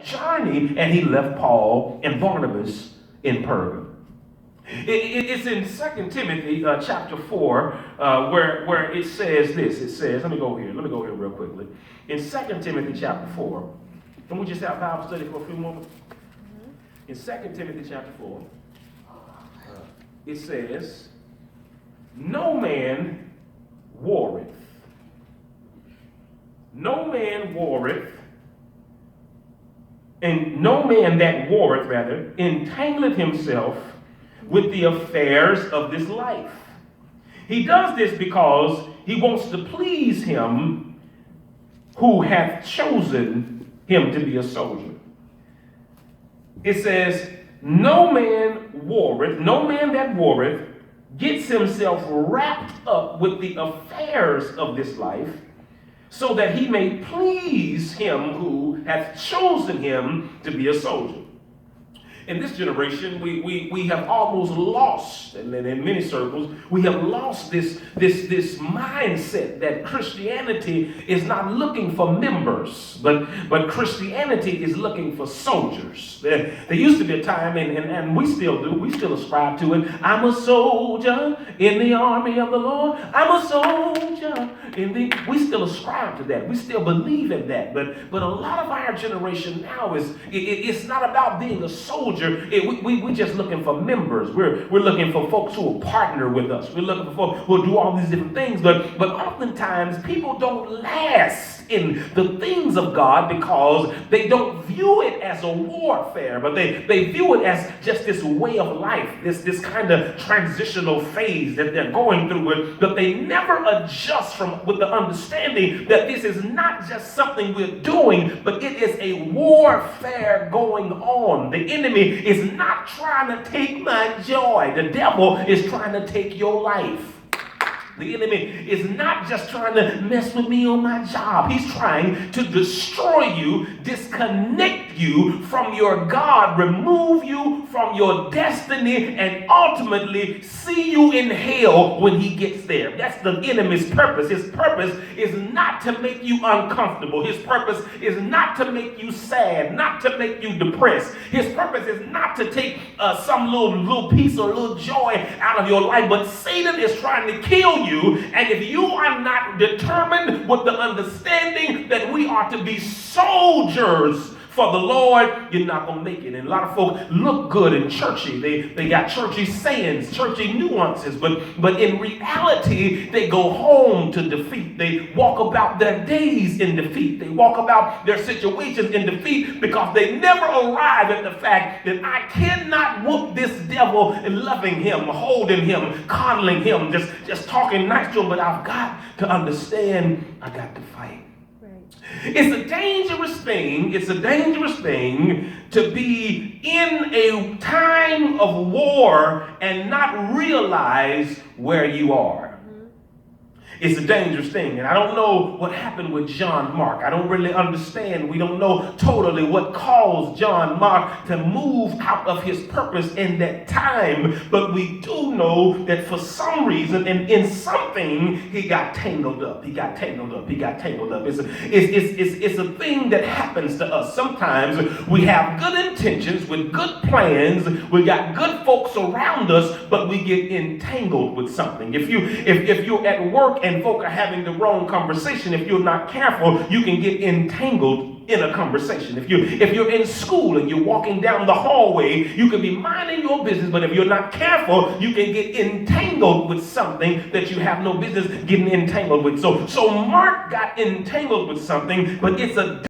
that journey and he left Paul and Barnabas in Perga. It's in 2 Timothy chapter 4 where it says this. It says, let me go here real quickly. In 2 Timothy chapter 4, can we just have Bible study for a few moments? In 2 Timothy chapter 4, it says, no man warreth. No man warreth, and no man that warreth, rather, entangleth himself with the affairs of this life. He does this because he wants to please him who hath chosen him to be a soldier. It says, no man warreth, no man that warreth, gets himself wrapped up with the affairs of this life, so that he may please him who hath chosen him to be a soldier. In this generation, we have almost lost, and in many circles, we have lost this mindset that Christianity is not looking for members, but Christianity is looking for soldiers. There used to be a time, and we still do, we still ascribe to it. I'm a soldier in the army of the Lord. I'm a soldier we still ascribe to that. We still believe in that. But a lot of our generation now it's not about being a soldier. We're just looking for members. We're looking for folks who will partner with us. We're looking for folks who will do all these different things. But oftentimes people don't last in the things of God because they don't view it as a warfare, but they view it as just this way of life, this kind of transitional phase that they're going through with, but they never adjust with the understanding that this is not just something we're doing, but it is a warfare going on. The enemy is not trying to take my joy. The devil is trying to take your life. The enemy is not just trying to mess with me on my job. He's trying to destroy you, disconnect you from your God, remove you from your destiny, and ultimately see you in hell when he gets there. That's the enemy's purpose. His purpose is not to make you uncomfortable. His purpose is not to make you sad, not to make you depressed. His purpose is not to take some little piece or little joy out of your life, but Satan is trying to kill you, and if you are not determined with the understanding that we are to be soldiers for the Lord, you're not going to make it. And a lot of folks look good and churchy. They got churchy sayings, churchy nuances, but in reality, they go home to defeat. They walk about their days in defeat. They walk about their situations in defeat because they never arrive at the fact that I cannot whoop this devil and loving him, holding him, coddling him, just talking nice to him, but I've got to understand I got to fight. It's a dangerous thing. It's a dangerous thing to be in a time of war and not realize where you are. It's a dangerous thing. And I don't know what happened with John Mark. I don't really understand. We don't know totally what caused John Mark to move out of his purpose in that time. But we do know that for some reason and in something, he got tangled up. He got tangled up. It's a thing that happens to us. Sometimes we have good intentions with good plans. We got good folks around us, but we get entangled with something. If you're at work and folk are having the wrong conversation, if you're not careful, you can get entangled in a conversation. If you're in school and you're walking down the hallway, you can be minding your business, but if you're not careful, you can get entangled with something that you have no business getting entangled with. So Mark got entangled with something, but it's a